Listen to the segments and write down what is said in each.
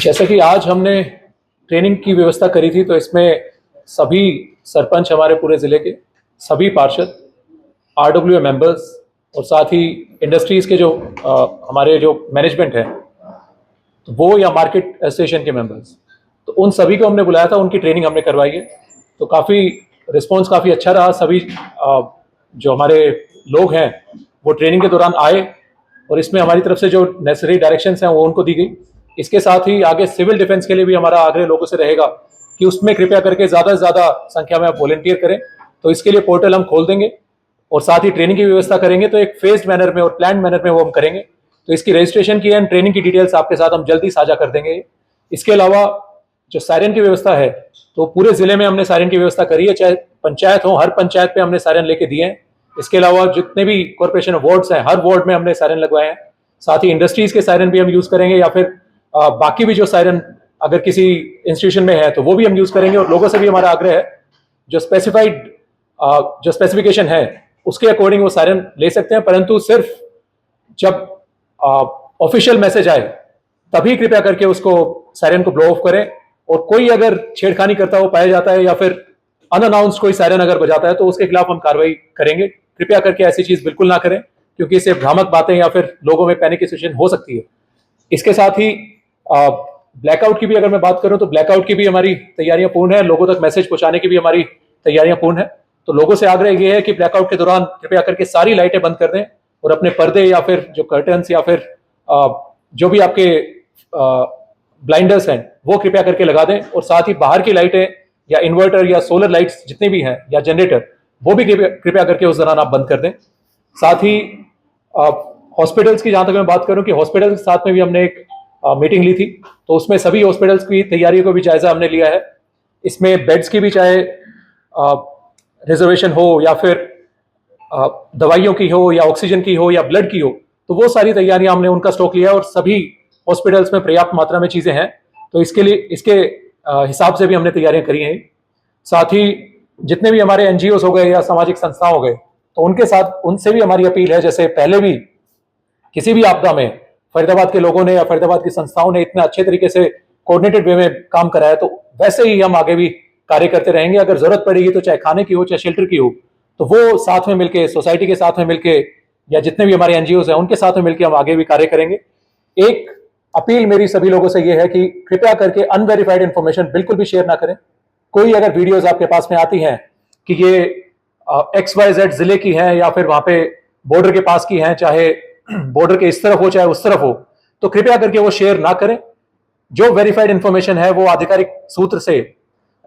जैसे कि आज हमने ट्रेनिंग की व्यवस्था करी थी, तो इसमें सभी सरपंच, हमारे पूरे ज़िले के सभी पार्षद, आरडब्ल्यूए मेंबर्स और साथ ही इंडस्ट्रीज़ के जो हमारे जो मैनेजमेंट है, तो वो या मार्केट एसोसिएशन के मेंबर्स, तो उन सभी को हमने बुलाया था, उनकी ट्रेनिंग हमने करवाई है। तो काफ़ी रिस्पॉन्स काफ़ी अच्छा रहा। सभी जो हमारे लोग हैं वो ट्रेनिंग के दौरान आए और इसमें हमारी तरफ से जो नेसेसरी डायरेक्शंस हैं वो उनको दी गई। इसके साथ ही आगे सिविल डिफेंस के लिए भी हमारा आग्रह लोगों से रहेगा कि उसमें कृपया करके ज़्यादा से ज़्यादा संख्या में आप वॉलंटियर करें। तो इसके लिए पोर्टल हम खोल देंगे और साथ ही ट्रेनिंग की व्यवस्था करेंगे, तो एक फेस्ड मैनर में और प्लान मैनर में वो हम करेंगे। तो इसकी रजिस्ट्रेशन की एंड ट्रेनिंग की डिटेल्स आपके साथ हम जल्दी साझा कर देंगे। इसके अलावा जो सायरन की व्यवस्था है, तो पूरे जिले में हमने सायरन की व्यवस्था करी है, चाहे पंचायत हो, हर पंचायत पे हमने सायरन लेके दिए हैं। इसके अलावा जितने भी कॉर्पोरेशन वार्ड्स हैं, हर वार्ड में हमने सायरन लगवाए हैं। साथ ही इंडस्ट्रीज के सायरन भी हम यूज करेंगे, या फिर बाकी भी जो सायरन अगर किसी इंस्टीट्यूशन में है तो वो भी हम यूज करेंगे। और लोगों से भी हमारा आग्रह है जो स्पेसिफाइड जो स्पेसिफिकेशन है उसके अकॉर्डिंग वो सायरन ले सकते हैं, परंतु सिर्फ जब ऑफिशियल मैसेज आए तभी कृपया करके उसको सायरन को ब्लो ऑफ करें। और कोई अगर छेड़खानी करता हुआ पाया जाता है या फिर अनअनाउंस्ड कोई सायरन अगर बजाता है तो उसके खिलाफ हम कार्रवाई करेंगे। कृपया करके ऐसी चीज बिल्कुल ना करें, क्योंकि इससे भ्रामक बातें या फिर लोगों में पैनिक की सिचुएशन हो सकती है। इसके साथ ही ब्लैकआउट की भी अगर मैं बात करूं तो ब्लैकआउट की भी हमारी तैयारियां पूर्ण है, लोगों तक मैसेज पहुंचाने की भी हमारी तैयारियां पूर्ण है। तो लोगों से आग्रह यह है कि ब्लैकआउट के दौरान कृपया करके सारी लाइटें बंद कर दें और अपने पर्दे या फिर जो कर्टन्स या फिर जो भी आपके ब्लाइंडर्स हैं वो कृपया करके लगा दें। और साथ ही बाहर की लाइटें या इन्वर्टर या सोलर लाइट्स जितने भी हैं या जनरेटर, वो भी कृपया करके उस दौरान आप बंद कर दें। साथ ही हॉस्पिटल्स की जहां तक मैं बात करूं कि हॉस्पिटल के साथ में भी हमने एक मीटिंग ली थी, तो उसमें सभी हॉस्पिटल्स की तैयारियों को भी जायजा हमने लिया है। इसमें बेड्स की भी चाहे रिजर्वेशन हो या फिर दवाइयों की हो या ऑक्सीजन की हो या ब्लड की हो, तो वो सारी तैयारियां हमने उनका स्टॉक लिया और सभी हॉस्पिटल्स में पर्याप्त मात्रा में चीजें हैं, तो इसके लिए इसके हिसाब से भी हमने तैयारियां करी हैं। साथ ही जितने भी हमारे एनजीओ हो गए या सामाजिक संस्था हो गए, तो उनके साथ उनसे भी हमारी अपील है, जैसे पहले भी किसी भी आपदा में फरीदाबाद के लोगों ने या फरीदाबाद की संस्थाओं ने इतने अच्छे तरीके से कोऑर्डिनेटेड वे में काम कराया, तो वैसे ही हम आगे भी कार्य करते रहेंगे। अगर जरूरत पड़ेगी तो चाहे खाने की हो चाहे शेल्टर की हो, तो वो साथ में मिलकर, सोसाइटी के साथ में मिलकर या जितने भी हमारे एनजीओ हैं उनके साथ में मिलकर हम आगे भी कार्य करेंगे। एक अपील मेरी सभी लोगों से यह है कि कृपया करके अनवेरिफाइड इंफॉर्मेशन बिल्कुल भी शेयर ना करें। कोई अगर वीडियोस आपके पास में आती हैं कि ये XYZ जिले की हैं या फिर वहां पे बॉर्डर के पास की हैं, चाहे बॉर्डर के इस तरफ हो चाहे उस तरफ हो, तो कृपया करके वो शेयर ना करें। जो वेरीफाइड इंफॉर्मेशन है वो आधिकारिक सूत्र से,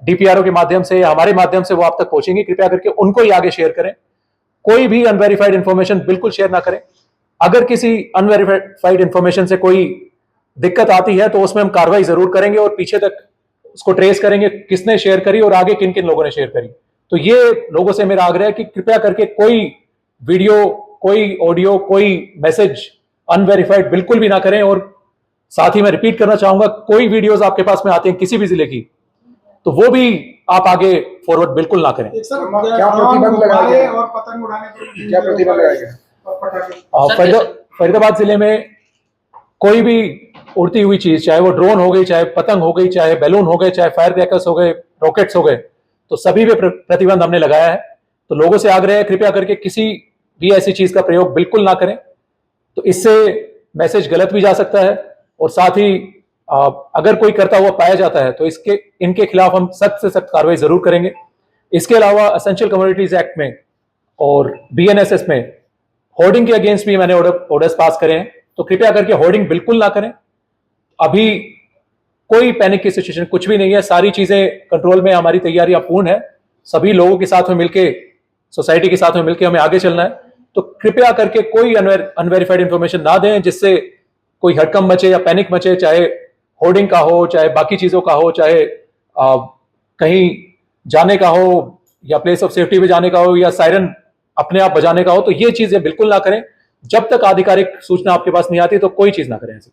डीपीआरओ के माध्यम से या हमारे माध्यम से वो आप तक पहुंचेंगी, कृपया करके उनको ही आगे शेयर करें। कोई भी अनवेरिफाइड इंफॉर्मेशन बिल्कुल शेयर ना करें। अगर किसी अनवेरिफाइड इंफॉर्मेशन से कोई दिक्कत आती है तो उसमें हम कार्रवाई जरूर करेंगे और पीछे तक उसको ट्रेस करेंगे किसने शेयर करी और आगे किन किन लोगों ने शेयर करी। तो ये लोगों से मेरा आग्रह है कि कृपया करके कोई वीडियो, कोई ऑडियो, कोई मैसेज अनवेरिफाइड बिल्कुल भी ना करें। और साथ ही मैं रिपीट करना चाहूंगा, कोई वीडियोस आपके पास में आते हैं किसी भी जिले की, तो वो भी आप आगे फॉरवर्ड बिल्कुल ना करें। क्या प्रतिबंध लगाया गया और पतंग उड़ाने पर क्या प्रतिबंध लगाया गया? फरीदाबाद जिले में कोई भी उड़ती हुई चीज, चाहे वो ड्रोन हो गई, चाहे पतंग हो गई, चाहे बैलून हो गए, चाहे फायर क्रैकर्स हो गए, रॉकेट्स हो गए, तो सभी पे प्रतिबंध हमने लगाया है। तो लोगों से आग्रह है कृपया करके किसी भी ऐसी चीज का प्रयोग बिल्कुल ना करें। तो इससे मैसेज गलत भी जा सकता है और साथ ही अगर कोई करता हुआ पाया जाता है तो इनके खिलाफ हम सख्त से सख्त कार्रवाई जरूर करेंगे। इसके अलावा एसेंशियल कमोडिटीज एक्ट में और BNSS में होर्डिंग के अगेंस्ट भी मैंने ऑर्डर्स पास करे हैं, तो कृपया करके होर्डिंग बिल्कुल ना करें। अभी कोई पैनिक की सिचुएशन कुछ भी नहीं है, सारी चीजें कंट्रोल में, हमारी तैयारियां पूर्ण है। सभी लोगों के साथ में मिलकर, सोसाइटी के साथ में मिलकर हमें आगे चलना है। तो कृपया करके कोई अनवेरिफाइड इंफॉर्मेशन ना दें जिससे कोई हड़कंप मचे या पैनिक मचे, चाहे होर्डिंग का हो, चाहे बाकी चीजों का हो, चाहे कहीं जाने का हो या प्लेस ऑफ सेफ्टी पे जाने का हो या सायरन अपने आप बजाने का हो, तो ये चीजें बिल्कुल ना करें। जब तक आधिकारिक सूचना आपके पास नहीं आती तो कोई चीज ना करें ऐसी।